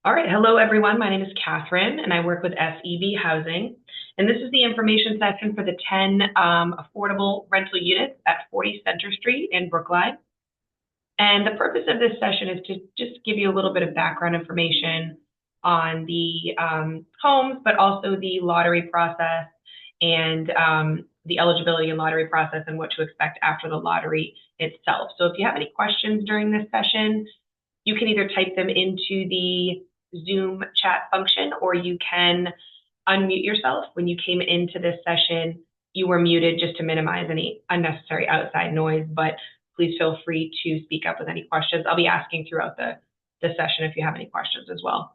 All right, hello everyone. My name is Catherine and I work with SEB Housing. And this is the information session for the 10 affordable rental units at 40 Center Street in Brookline. And the purpose of this session is to just give you a little bit of background information on the homes, but also the lottery process and the eligibility and lottery process and what to expect after the lottery itself. So if you have any questions during this session, you can either type them into the Zoom chat function, or you can unmute yourself. When you came into this session, you were muted just to minimize any unnecessary outside noise, but please feel free to speak up with any questions. I'll be asking throughout the session if you have any questions as well.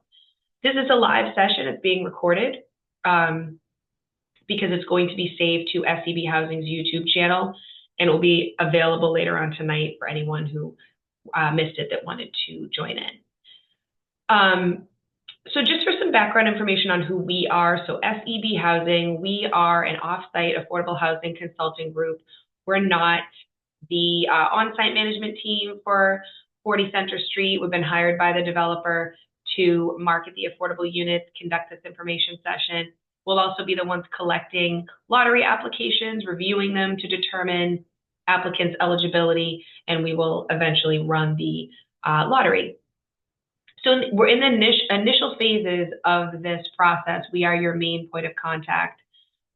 This is a live session. It's being recorded because it's going to be saved to SEB Housing's YouTube channel, and it will be available later on tonight for anyone who missed it that wanted to join in. So just for some background information on who we are, so SEB Housing, we are an off-site affordable housing consulting group. We're not the on-site management team for 40 Center Street. We've been hired by the developer to market the affordable units, conduct this information session. We'll also be the ones collecting lottery applications, reviewing them to determine applicants' eligibility, and we will eventually run the lottery. So we're in the initial phases of this process. We are your main point of contact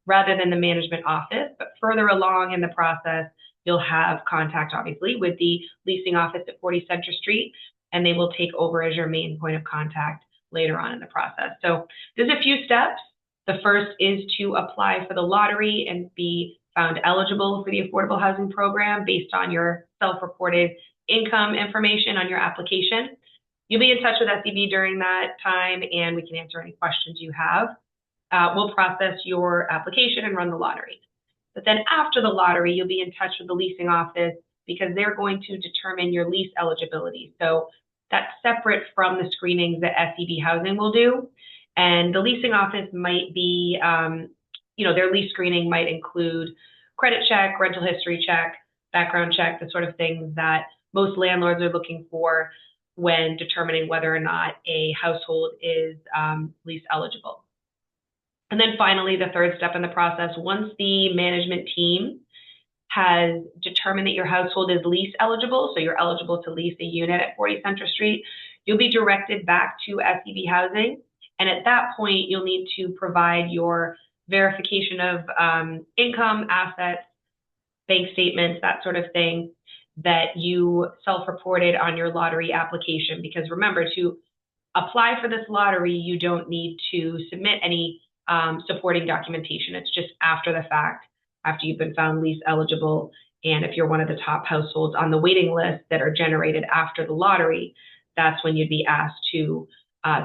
rather than the management office, but further along in the process, you'll have contact, obviously, with the leasing office at 40 Center Street, and they will take over as your main point of contact later on in the process. So there's a few steps. The first is to apply for the lottery and be found eligible for the affordable housing program based on your self-reported income information on your application. You'll be in touch with SEB during that time, and we can answer any questions you have. We'll process your application and run the lottery. But then after the lottery, you'll be in touch with the leasing office because they're going to determine your lease eligibility. So that's separate from the screenings that SEB Housing will do. And the leasing office might be, their lease screening might include credit check, rental history check, background check, the sort of things that most landlords are looking for when determining whether or not a household is lease eligible. And then finally, the third step in the process, once the management team has determined that your household is lease eligible, so you're eligible to lease a unit at 40 Center Street, you'll be directed back to SEB Housing. And at that point, you'll need to provide your verification of income, assets, bank statements, that sort of thing, that you self-reported on your lottery application. Because remember, to apply for this lottery, you don't need to submit any supporting documentation. It's just after the fact, after you've been found lease eligible, and if you're one of the top households on the waiting list that are generated after the lottery, that's when you'd be asked to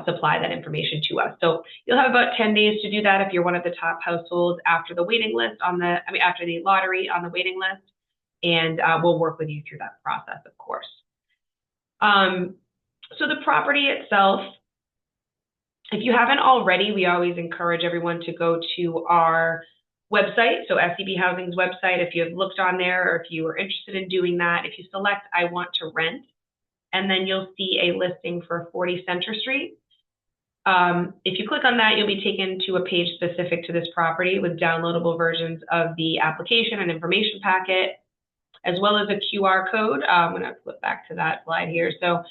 supply that information to us. So you'll have about 10 days to do that if you're one of the top households after the waiting list after the lottery on the waiting list. And we'll work with you through that process, of course. So the property itself, if you haven't already, we always encourage everyone to go to our website, so SEB Housing's website. If you have looked on there, or if you are interested in doing that, if you select I want to rent, and then you'll see a listing for 40 Center Street. If you click on that, you'll be taken to a page specific to this property with downloadable versions of the application and information packet, as well as a QR code. I'm going to flip back to that slide here. So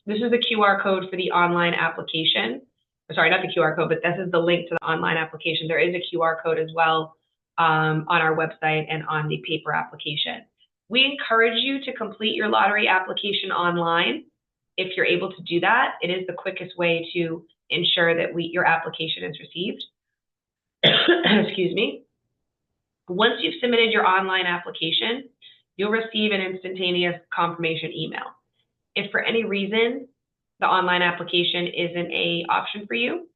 this is the QR code for the online application. Sorry, not the QR code, but this is the link to the online application. There is a QR code as well on our website and on the paper application. We encourage you to complete your lottery application online. If you're able to do that, it is the quickest way to ensure that your application is received. Excuse me. Once you've submitted your online application, you'll receive an instantaneous confirmation email. If for any reason the online application isn't an option for you,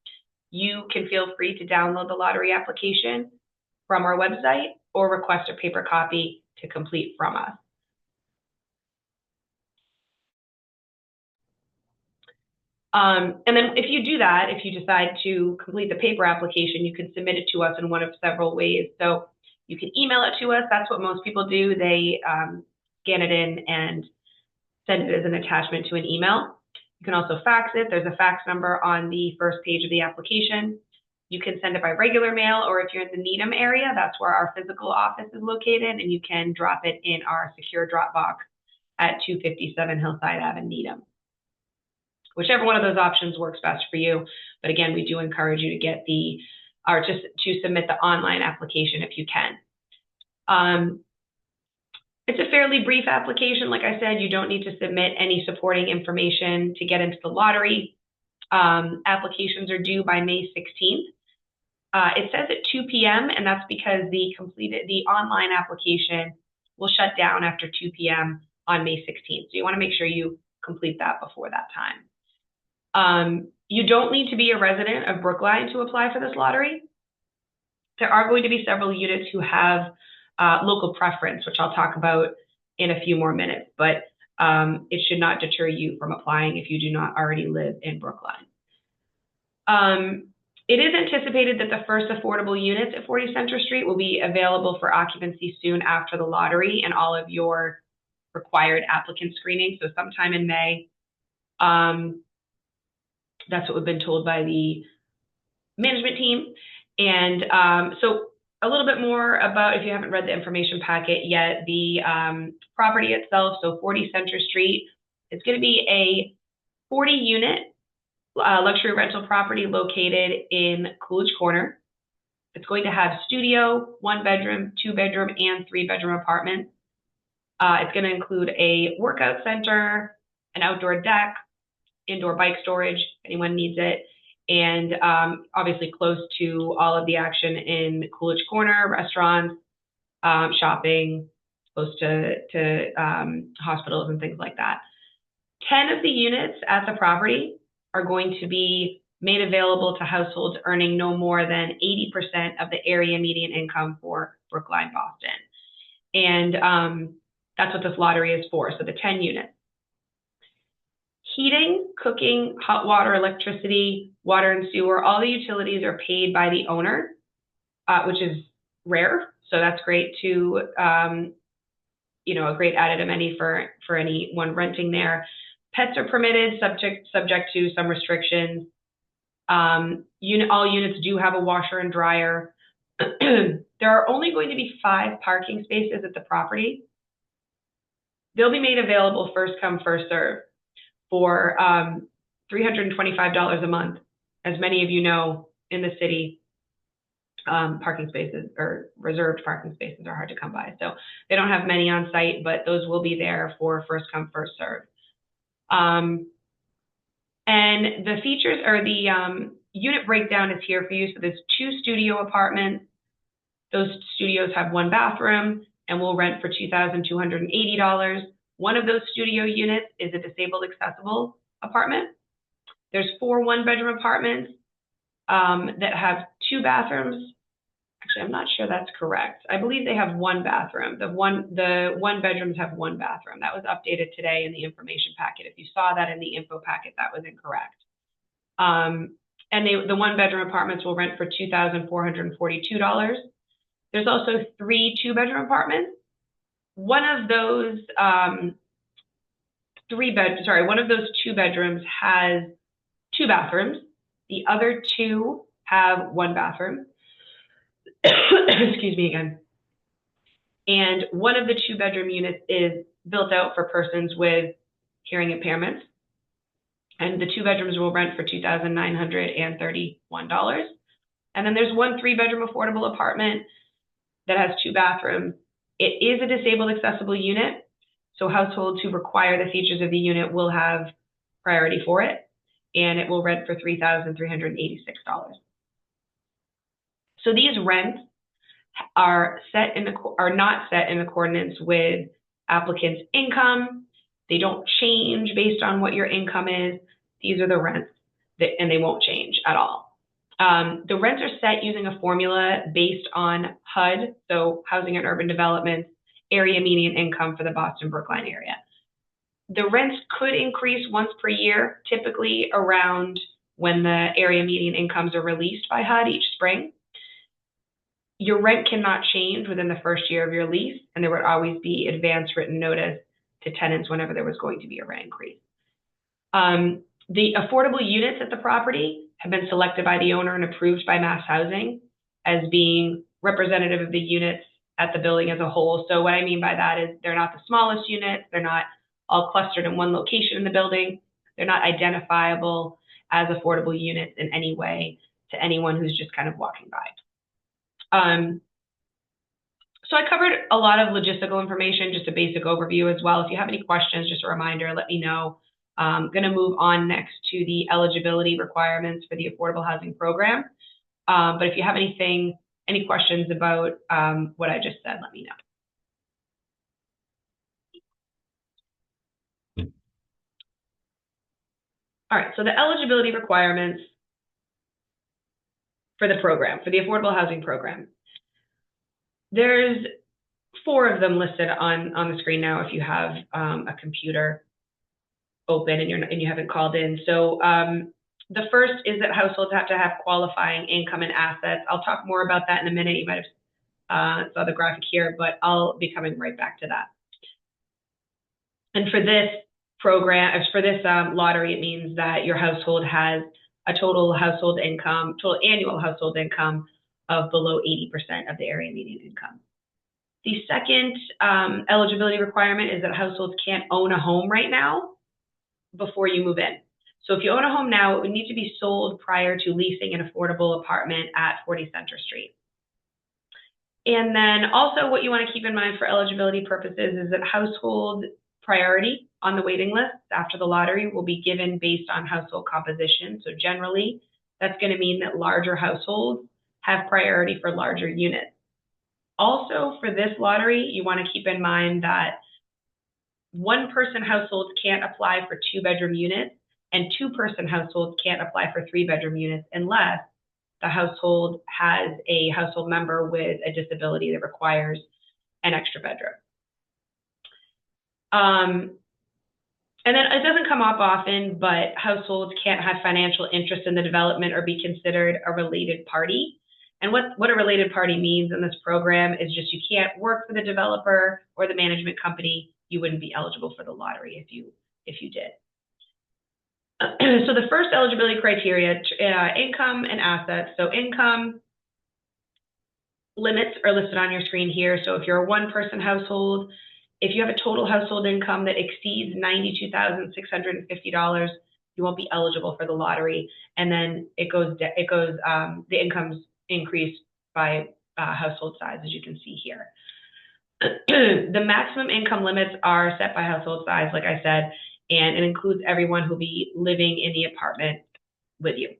you can feel free to download the lottery application from our website or request a paper copy to complete from us. And then if you do that, if you decide to complete the paper application, you can submit it to us in one of several ways. So you can email it to us. That's what most people do. They scan it in and send it as an attachment to an email. You can also fax it. There's a fax number on the first page of the application. You can send it by regular mail, or if you're in the Needham area, that's where our physical office is located, and you can drop it in our secure drop box at 257 Hillside Ave in Needham. Whichever one of those options works best for you. But again, we do encourage you to get just to submit the online application if you can. It's a fairly brief application. Like I said, you don't need to submit any supporting information to get into the lottery. Applications are due by May 16th. It says at 2 p.m., and that's because the online application will shut down after 2 p.m. on May 16th. So you want to make sure you complete that before that time. You don't need to be a resident of Brookline to apply for this lottery. There are going to be several units who have local preference, which I'll talk about in a few more minutes, but it should not deter you from applying if you do not already live in Brookline. It is anticipated that the first affordable units at 40 Center Street will be available for occupancy soon after the lottery and all of your required applicant screening, so sometime in May. That's what we've been told by the management team. And so a little bit more about, if you haven't read the information packet yet, the property itself, so 40 Center Street, it's going to be a 40-unit luxury rental property located in Coolidge Corner. It's going to have studio, 1-bedroom, 2-bedroom, and 3-bedroom apartments. It's going to include a workout center, an outdoor deck, indoor bike storage, if anyone needs it, and obviously close to all of the action in Coolidge Corner, restaurants, shopping, close to hospitals and things like that. 10 of the units at the property are going to be made available to households earning no more than 80% of the area median income for Brookline, Boston. And that's what this lottery is for, so the 10 units. Heating, cooking, hot water, electricity, water and sewer, all the utilities are paid by the owner, which is rare. So that's great to, a great added amenity for anyone renting there. Pets are permitted, subject to some restrictions. All units do have a washer and dryer. There are only going to be 5 parking spaces at the property. They'll be made available first come, first serve for $325 a month. As many of you know, in the city, parking spaces or reserved parking spaces are hard to come by. So they don't have many on site, but those will be there for first come, first serve. And the features or the unit breakdown is here for you. So there's 2 studio apartments. Those studios have 1 bathroom and will rent for $2,280. One of those studio units is a disabled accessible apartment. There's 4 1-bedroom apartments that have 2 bathrooms. Actually, I'm not sure that's correct. I believe they have 1 bathroom. The one bedrooms have 1 bathroom. That was updated today in the information packet. If you saw that in the info packet, that was incorrect. And the 1-bedroom apartments will rent for $2,442. There's also 3 2-bedroom apartments. One of those 2 bedrooms has 2 bathrooms. The other 2 have 1 bathroom. Excuse me again. And one of the 2-bedroom units is built out for persons with hearing impairments. And the 2 bedrooms will rent for $2,931. And then there's 1 3-bedroom affordable apartment that has 2 bathrooms. It is a disabled accessible unit, so households who require the features of the unit will have priority for it, and it will rent for $3,386. So these rents are not set in accordance with applicants' income. They don't change based on what your income is. These are the rents, and they won't change at all. The rents are set using a formula based on HUD, so Housing and Urban Development, area median income for the Boston-Brookline area. The rents could increase once per year, typically around when the area median incomes are released by HUD each spring. Your rent cannot change within the first year of your lease, and there would always be advance written notice to tenants whenever there was going to be a rent increase. The affordable units at the property have been selected by the owner and approved by Mass Housing as being representative of the units at the building as a whole. So what I mean by that is they're not the smallest units, they're not all clustered in one location in the building, they're not identifiable as affordable units in any way to anyone who's just kind of walking by. So I covered a lot of logistical information, just a basic overview as well. If you have any questions, just a reminder, let me know. I'm going to move on next to the eligibility requirements for the affordable housing program. But if you have any questions about what I just said, let me know. All right, so the eligibility requirements for the program, for the affordable housing program. There's 4 of them listed on the screen now if you have a computer open and you haven't called in. So the first is that households have to have qualifying income and assets. I'll talk more about that in a minute. You might have saw the graphic here, but I'll be coming right back to that. And for this program, for this lottery, it means that your household has a total annual household income of below 80% of the area median income. The second eligibility requirement is that households can't own a home right now before you move in. So if you own a home now, it would need to be sold prior to leasing an affordable apartment at 40 Center Street. And then also what you want to keep in mind for eligibility purposes is that household priority on the waiting list after the lottery will be given based on household composition. So generally, that's going to mean that larger households have priority for larger units. Also, for this lottery, you want to keep in mind that 1-person households can't apply for 2-bedroom units, and 2-person households can't apply for 3-bedroom units unless the household has a household member with a disability that requires an extra bedroom. And then it doesn't come up often, but households can't have financial interest in the development or be considered a related party. And what a related party means in this program is just you can't work for the developer or the management company. You wouldn't be eligible for the lottery if you did. So the first eligibility criteria, income and assets. So income limits are listed on your screen here. So if you're a 1-person household, if you have a total household income that exceeds $92,650, you won't be eligible for the lottery. And then the incomes increase by household size, as you can see here. The maximum income limits are set by household size, like I said, and it includes everyone who'll be living in the apartment with you.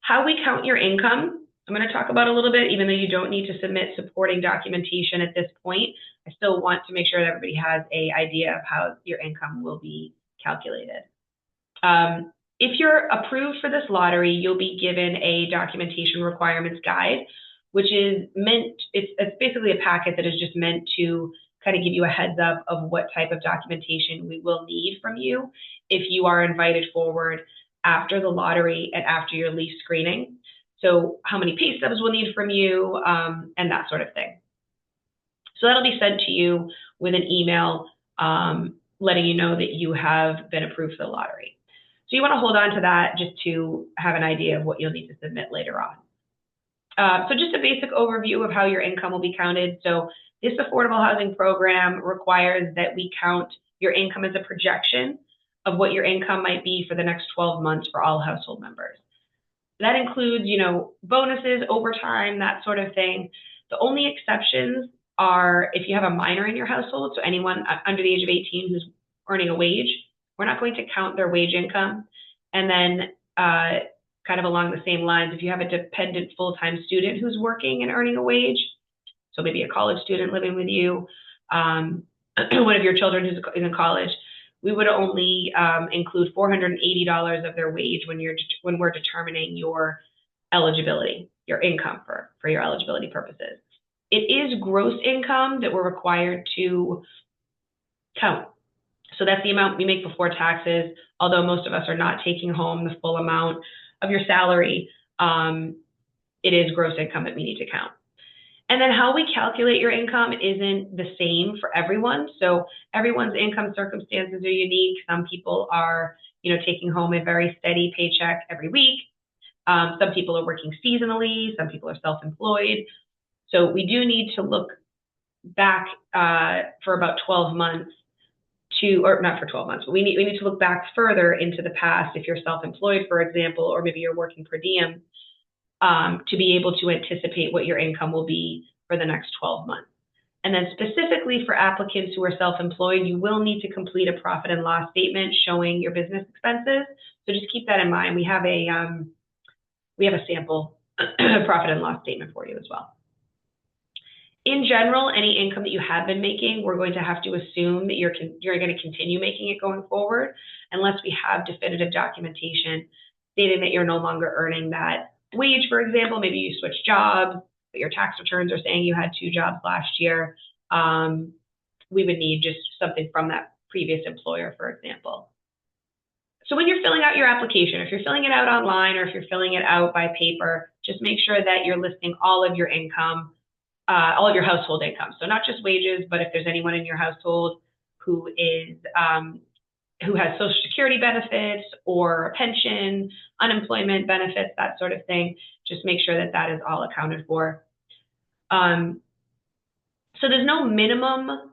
How we count your income, I'm going to talk about a little bit, even though you don't need to submit supporting documentation at this point. I still want to make sure that everybody has an idea of how your income will be calculated. If you're approved for this lottery, you'll be given a documentation requirements guide, which is it's basically a packet that is just meant to kind of give you a heads up of what type of documentation we will need from you if you are invited forward after the lottery and after your lease screening. So how many pay stubs we'll need from you and that sort of thing. So that'll be sent to you with an email letting you know that you have been approved for the lottery. So you want to hold on to that just to have an idea of what you'll need to submit later on. So just a basic overview of how your income will be counted. So this affordable housing program requires that we count your income as a projection of what your income might be for the next 12 months for all household members. That includes, bonuses, overtime, that sort of thing. The only exceptions are if you have a minor in your household, so anyone under the age of 18 who's earning a wage, we're not going to count their wage income. And then kind of along the same lines, if you have a dependent full-time student who's working and earning a wage, so maybe a college student living with you, one of your children who's in college, we would only include $480 of their wage when we're determining your eligibility, your income for your eligibility purposes. It is gross income that we're required to count. So that's the amount we make before taxes, although most of us are not taking home the full amount of your salary. It is gross income that we need to count. And then how we calculate your income isn't the same for everyone. So everyone's income circumstances are unique. Some people are taking home a very steady paycheck every week. Some people are working seasonally, some people are self-employed. So we do need to look back for about 12 months or not for 12 months, but we need to look back further into the past if you're self-employed, for example, or maybe you're working per diem, to be able to anticipate what your income will be for the next 12 months. And then specifically for applicants who are self-employed, you will need to complete a profit and loss statement showing your business expenses. So just keep that in mind. We have a sample profit and loss statement for you as well. In general, any income that you have been making, we're going to have to assume that you're going to continue making it going forward, unless we have definitive documentation stating that you're no longer earning that wage, for example. Maybe you switched jobs, but your tax returns are saying you had 2 jobs last year. We would need just something from that previous employer, for example. So when you're filling out your application, if you're filling it out online or if you're filling it out by paper, just make sure that you're listing all of your income, all of your household income. So not just wages, but if there's anyone in your household who has Social Security benefits or a pension, unemployment benefits, that sort of thing, just make sure that that is all accounted for. So there's no minimum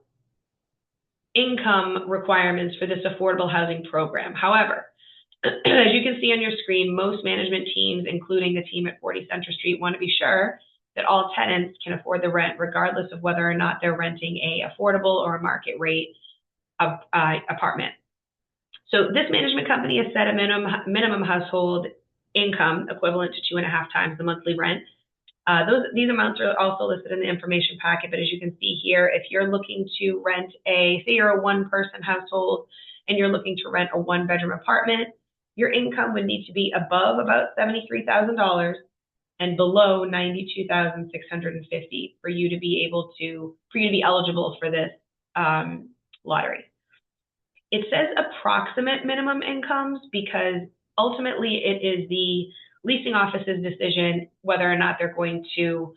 income requirements for this affordable housing program. However, as you can see on your screen, most management teams, including the team at 40 Centre Street, want to be sure that all tenants can afford the rent, regardless of whether or not they're renting a affordable or a market rate apartment. So this management company has set a minimum household income equivalent to 2.5 times the monthly rent. These amounts are also listed in the information packet, but as you can see here, if you're looking to rent say you're a 1-person household and you're looking to rent a 1-bedroom apartment, your income would need to be above about $73,000 and below $92,650 for you to be eligible for this lottery. It says approximate minimum incomes because ultimately it is the leasing office's decision whether or not they're going to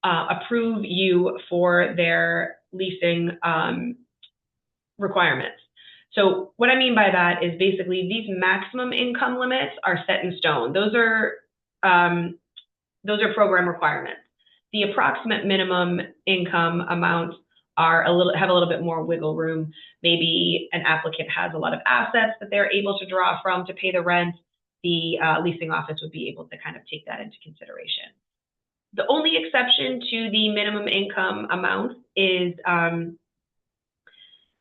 approve you for their leasing requirements. So what I mean by that is basically these maximum income limits are set in stone. Those are program requirements. The approximate minimum income amounts have a little bit more wiggle room. Maybe an applicant has a lot of assets that they're able to draw from to pay the rent. The leasing office would be able to kind of take that into consideration. The only exception to the minimum income amount is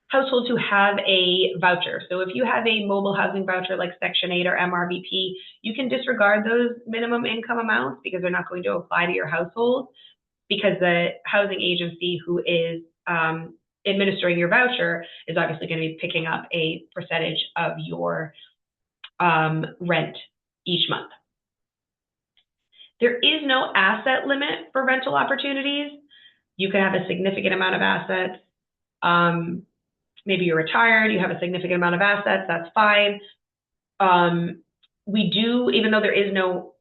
households who have a voucher. So if you have a mobile housing voucher like Section 8 or MRVP, you can disregard those minimum income amounts because they're not going to apply to your household, because the housing agency who is administering your voucher is obviously going to be picking up a percentage of your rent each month. There is no asset limit for rental opportunities. You can have a significant amount of assets. Maybe you're retired, you have a significant amount of assets, that's fine. We do, even though there is no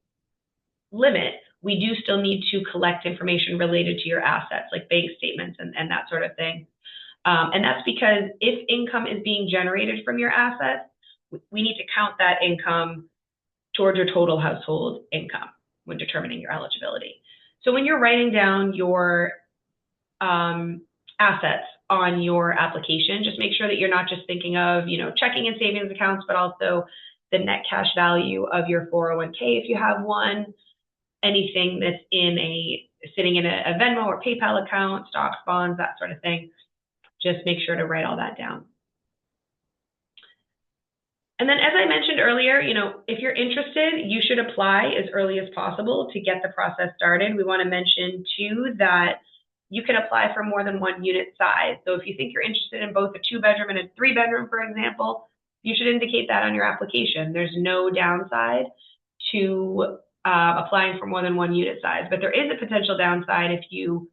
limit, we do still need to collect information related to your assets, like bank statements and that sort of thing. And that's because if income is being generated from your assets, we need to count that income towards your total household income when determining your eligibility. So when you're writing down your assets on your application, just make sure that you're not just thinking of, checking and savings accounts, but also the net cash value of your 401k if you have one, anything that's sitting in a Venmo or PayPal account, stocks, bonds, that sort of thing. Just make sure to write all that down. And then, as I mentioned earlier, if you're interested, you should apply as early as possible to get the process started. We want to mention too that you can apply for more than one unit size. So if you think you're interested in both a 2-bedroom and a 3-bedroom, for example, you should indicate that on your application. There's no downside to applying for more than one unit size, but there is a potential downside if you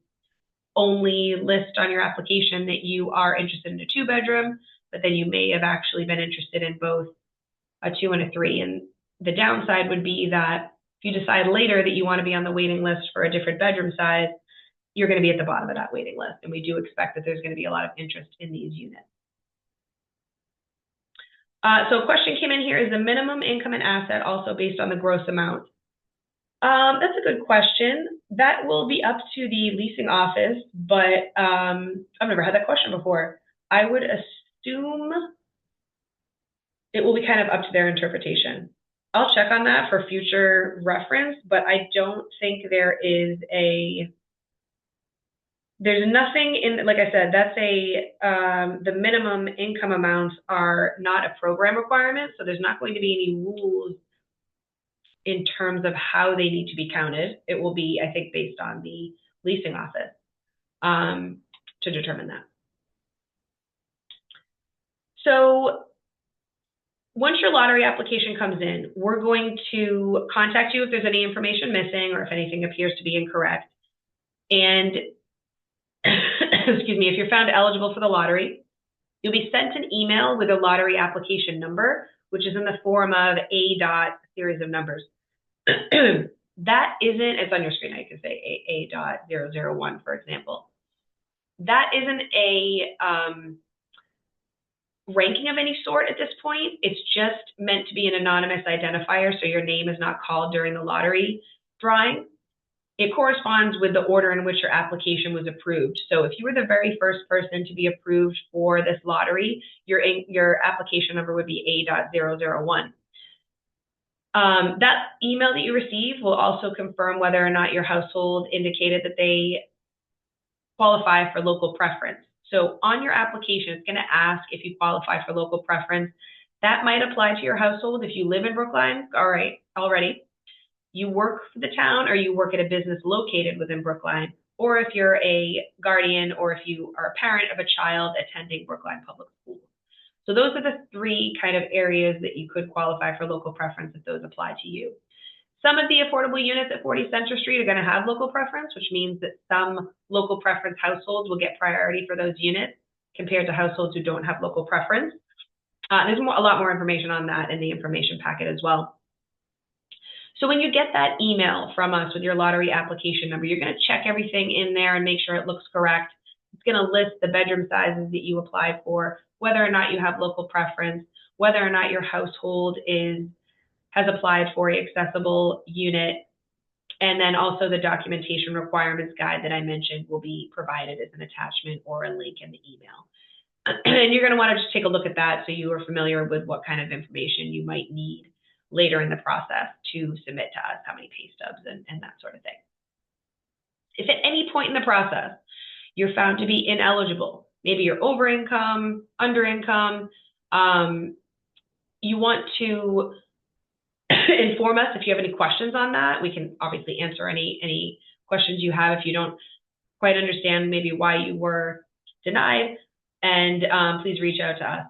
only list on your application that you are interested in a 2-bedroom, but then you may have actually been interested in both a 2 and a 3. And the downside would be that if you decide later that you want to be on the waiting list for a different bedroom size, you're going to be at the bottom of that waiting list. And we do expect that there's going to be a lot of interest in these units. So a question came in here, is the minimum income and asset also based on the gross amount? That's a good question. That will be up to the leasing office, but I've never had that question before. I would assume it will be kind of up to their interpretation. I'll check on that for future reference, but I don't think there's nothing in, like I said, that's the minimum income amounts are not a program requirement, so there's not going to be any rules in terms of how they need to be counted. It will be, I think, based on the leasing office to determine that. So once your lottery application comes in, we're going to contact you if there's any information missing or if anything appears to be incorrect. And excuse me, if you're found eligible for the lottery, you'll be sent an email with a lottery application number, which is in the form of a series of numbers. That isn't, it's on your screen, I can say A.001, for example. That isn't a ranking of any sort at this point. It's just meant to be an anonymous identifier, so your name is not called during the lottery drawing. It corresponds with the order in which your application was approved. So if you were the very first person to be approved for this lottery, your application number would be A.001. That email that you receive will also confirm whether or not your household indicated that they qualify for local preference. So on your application, it's going to ask if you qualify for local preference. That might apply to your household if you live in Brookline, all right, already. You work for the town or you work at a business located within Brookline, or if you're a guardian or if you are a parent of a child attending Brookline Public Schools. So those are the three kind of areas that you could qualify for local preference if those apply to you. Some of the affordable units at 40 Central Street are going to have local preference, which means that some local preference households will get priority for those units compared to households who don't have local preference. There's a lot more information on that in the information packet as well. So when you get that email from us with your lottery application number, you're going to check everything in there and make sure it looks correct. It's going to list the bedroom sizes that you applied for, whether or not you have local preference, whether or not your household has applied for an accessible unit, and then also the documentation requirements guide that I mentioned will be provided as an attachment or a link in the email. And you're going to want to just take a look at that so you are familiar with what kind of information you might need later in the process to submit to us, how many pay stubs and that sort of thing. If at any point in the process you're found to be ineligible, maybe you're over income, under income, you want to inform us if you have any questions on that. We can obviously answer any questions you have if you don't quite understand maybe why you were denied, and please reach out to us.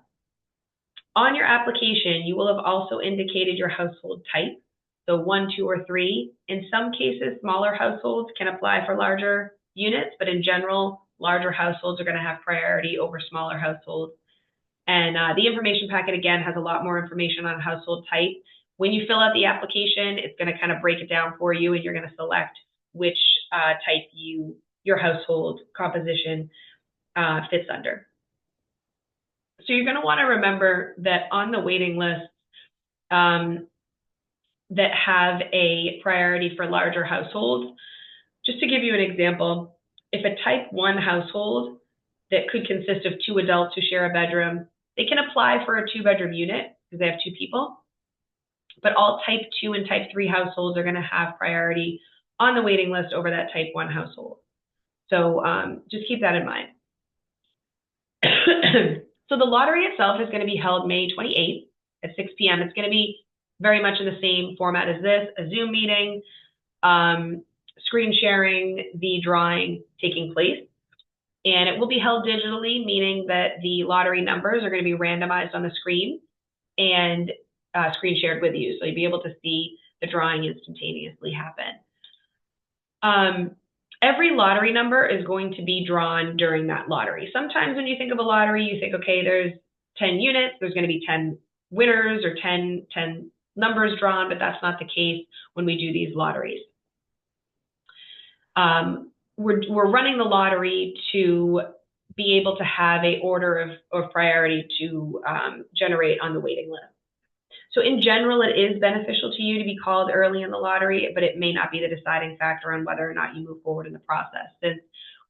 On your application, you will have also indicated your household type, so 1, 2, or 3. In some cases, smaller households can apply for larger units, but in general, larger households are going to have priority over smaller households. And the information packet, again, has a lot more information on household type. When you fill out the application, it's going to kind of break it down for you, and you're going to select which type your household composition fits under. So you're going to want to remember that on the waiting list that have a priority for larger households, just to give you an example, if a type 1 household that could consist of 2 adults who share a bedroom, they can apply for a 2-bedroom unit because they have 2 people. But all type 2 and type 3 households are going to have priority on the waiting list over that type 1 household. So just keep that in mind. So the lottery itself is going to be held May 28th at 6 p.m. It's going to be very much in the same format as this, a Zoom meeting, screen sharing, the drawing taking place. And it will be held digitally, meaning that the lottery numbers are going to be randomized on the screen and screen shared with you. So you'll be able to see the drawing instantaneously happen. Every lottery number is going to be drawn during that lottery. Sometimes when you think of a lottery, you think, okay, there's 10 units, there's going to be 10 winners or 10 numbers drawn, but that's not the case when we do these lotteries. We're running the lottery to be able to have a order of priority to generate on the waiting list. So in general, it is beneficial to you to be called early in the lottery, but it may not be the deciding factor on whether or not you move forward in the process, since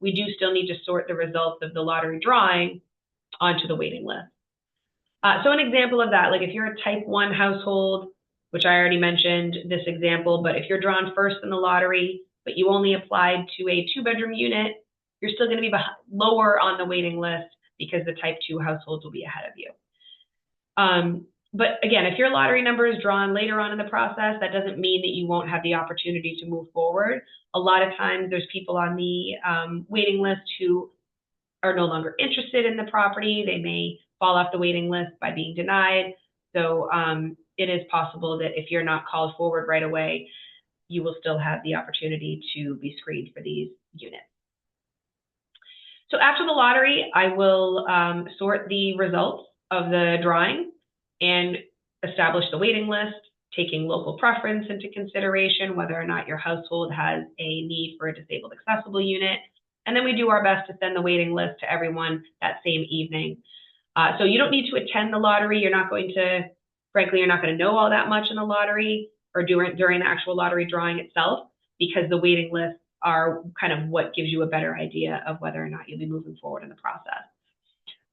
we do still need to sort the results of the lottery drawing onto the waiting list. So an example of that, like if you're a type 1 household, which I already mentioned this example, but if you're drawn first in the lottery, but you only applied to a 2-bedroom unit, you're still going to be lower on the waiting list because the type 2 households will be ahead of you. But again, if your lottery number is drawn later on in the process, that doesn't mean that you won't have the opportunity to move forward. A lot of times there's people on the waiting list who are no longer interested in the property. They may fall off the waiting list by being denied. So it is possible that if you're not called forward right away, you will still have the opportunity to be screened for these units. So after the lottery, I will sort the results of the drawing and establish the waiting list, taking local preference into consideration, whether or not your household has a need for a disabled accessible unit. And then we do our best to send the waiting list to everyone that same evening. So you don't need to attend the lottery. You're not going to, frankly, you're not going to know all that much in the lottery or during the actual lottery drawing itself, because the waiting lists are kind of what gives you a better idea of whether or not you'll be moving forward in the process.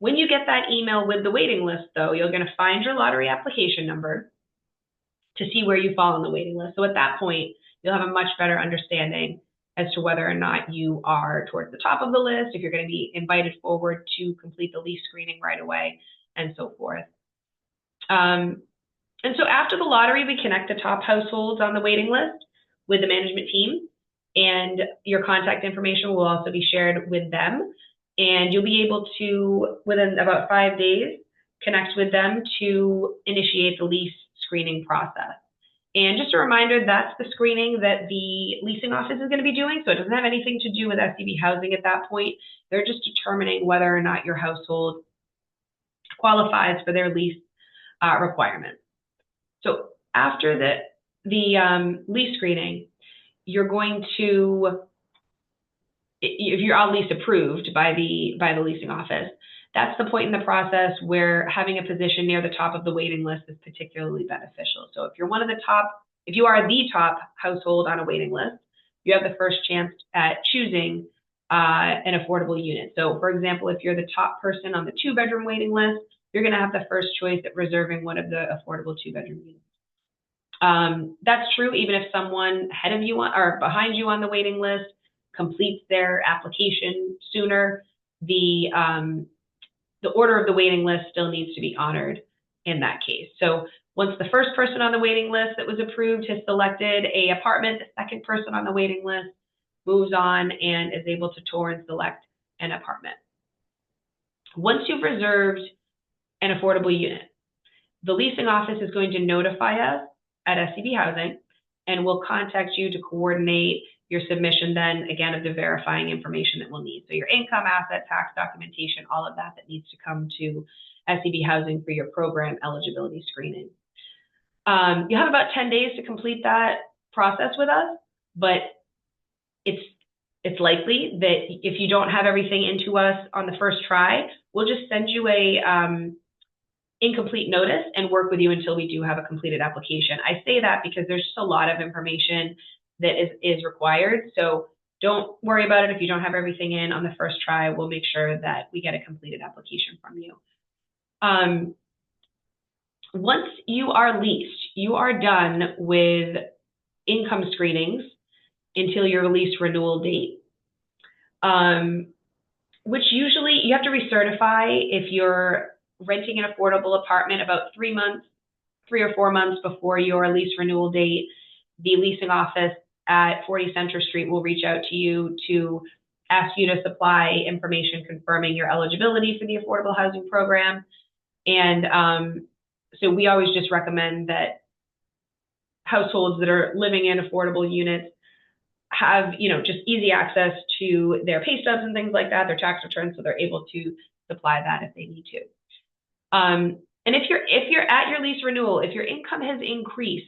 When you get that email with the waiting list, though, you're going to find your lottery application number to see where you fall on the waiting list. So at that point, you'll have a much better understanding as to whether or not you are towards the top of the list, if you're going to be invited forward to complete the lease screening right away, and so forth. And so after the lottery, we connect the top households on the waiting list with the management team, and your contact information will also be shared with them. And you'll be able to, within about 5 days, connect with them to initiate the lease screening process. And just a reminder, that's the screening that the leasing office is going to be doing. So it doesn't have anything to do with SCB housing at that point. They're just determining whether or not your household qualifies for their lease requirements. So after the lease screening, you're going to, if you're all lease approved by the leasing office, that's the point in the process where having a position near the top of the waiting list is particularly beneficial. So if you're one of the top, if you are the top household on a waiting list, you have the first chance at choosing an affordable unit. So for example, if you're the top person on the 2-bedroom waiting list, you're going to have the first choice at reserving one of the affordable 2-bedroom units. That's true even if someone ahead of you or behind you on the waiting list completes their application sooner. The order of the waiting list still needs to be honored in that case. So once the first person on the waiting list that was approved has selected an apartment, the second person on the waiting list moves on and is able to tour and select an apartment. Once you've reserved an affordable unit, the leasing office is going to notify us at SCB Housing, and we'll contact you to coordinate your submission then, again, of the verifying information that we'll need. So your income, asset, tax documentation, all of that needs to come to SCB Housing for your program eligibility screening. You have about 10 days to complete that process with us, but it's likely that if you don't have everything into us on the first try, we'll just send you a incomplete notice and work with you until we do have a completed application. I say that because there's just a lot of information that is required. So don't worry about it if you don't have everything in on the first try. We'll make sure that we get a completed application from you. Once you are leased, you are done with income screenings until your lease renewal date, which usually you have to recertify if you're renting an affordable apartment about 3 or 4 months before your lease renewal date. The leasing office at 40 Center Street will reach out to you to ask you to supply information confirming your eligibility for the affordable housing program. And so we always just recommend that households that are living in affordable units have, just easy access to their pay stubs and things like that, their tax returns, so they're able to supply that if they need to. And if you're at your lease renewal, if your income has increased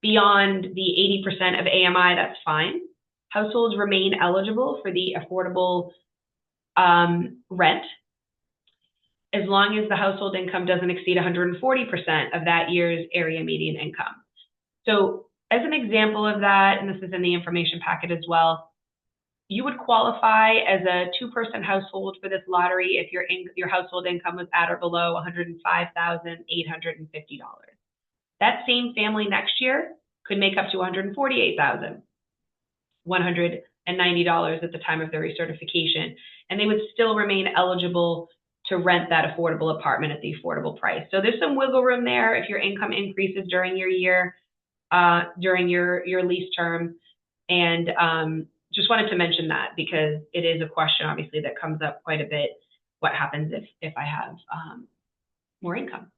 beyond the 80% of AMI, that's fine. Households remain eligible for the affordable rent, as long as the household income doesn't exceed 140% of that year's area median income. So as an example of that, and this is in the information packet as well, you would qualify as a two-person household for this lottery if your household income was at or below $105,850. That same family next year could make up to $148,190 at the time of their recertification, and they would still remain eligible to rent that affordable apartment at the affordable price. So there's some wiggle room there if your income increases during your year, during your lease term. And just wanted to mention that because it is a question, obviously, that comes up quite a bit. What happens if I have more income?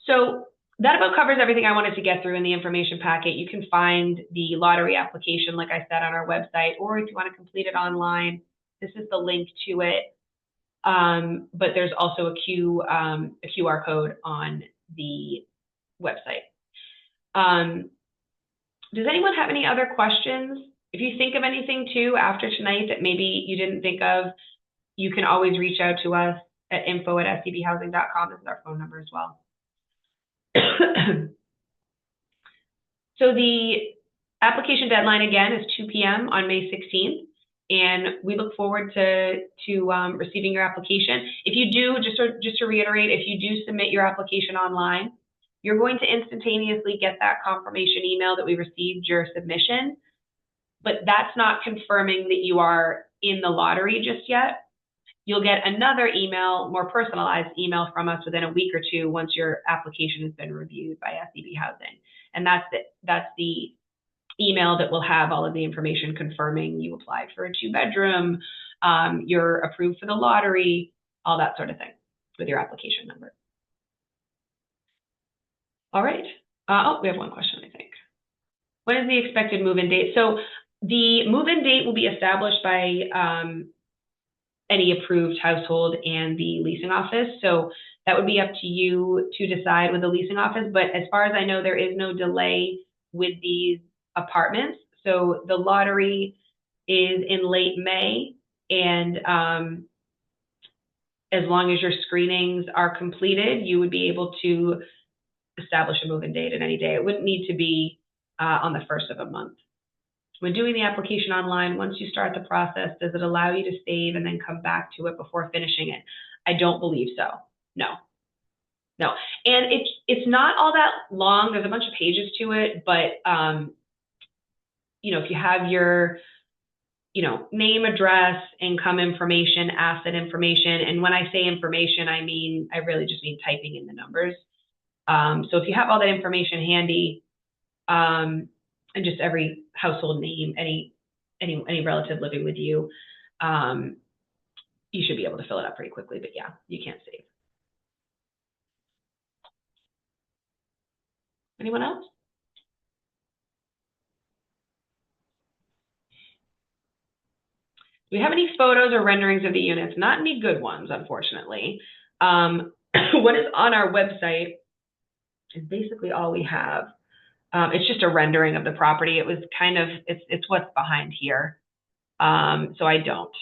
So that about covers everything I wanted to get through in the information packet. You can find the lottery application, like I said, on our website, or if you want to complete it online, this is the link to it. But there's also a QR code on the website. Does anyone have any other questions? If you think of anything too after tonight that maybe you didn't think of, you can always reach out to us at info@scbhousing.com. This is our phone number as well. So the application deadline again is 2 p.m. on May 16th. And we look forward to receiving your application. If you do, just to reiterate, if you do submit your application online, you're going to instantaneously get that confirmation email that we received your submission, but that's not confirming that you are in the lottery just yet. You'll get another email, more personalized email from us within a week or two once your application has been reviewed by SCB Housing. And that's the email that will have all of the information confirming you applied for a 2-bedroom, you're approved for the lottery, all that sort of thing with your application number. All right. Oh, we have one question, I think. When is the expected move-in date? So the move-in date will be established by any approved household and the leasing office. So that would be up to you to decide with the leasing office. But as far as I know, there is no delay with these apartments. So the lottery is in late May, and as long as your screenings are completed, you would be able to establish a move-in date at any day. It wouldn't need to be on the first of a month. When doing the application online, once you start the process, does it allow you to save and then come back to it before finishing it? I don't believe so. No. And it's not all that long. There's a bunch of pages to it, but if you have your, name, address, income information, asset information, and when I say information, I really just mean typing in the numbers. So if you have all that information handy, and just every household name, any relative living with you, you should be able to fill it up pretty quickly. But yeah, you can't save. Anyone else? Do we have any photos or renderings of the units? Not any good ones, unfortunately. What is on our website is basically all we have. It's just a rendering of the property. It was it's what's behind here. So I don't.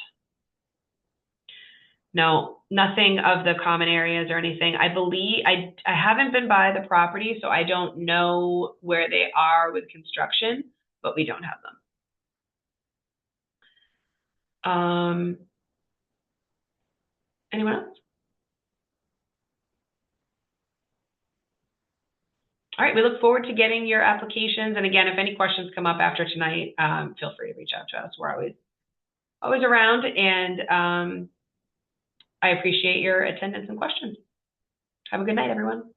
No, nothing of the common areas or anything. I believe I haven't been by the property, so I don't know where they are with construction, but we don't have them. Anyone else? All right, we look forward to getting your applications. And again, if any questions come up after tonight, feel free to reach out to us. We're always around, and I appreciate your attendance and questions. Have a good night, everyone.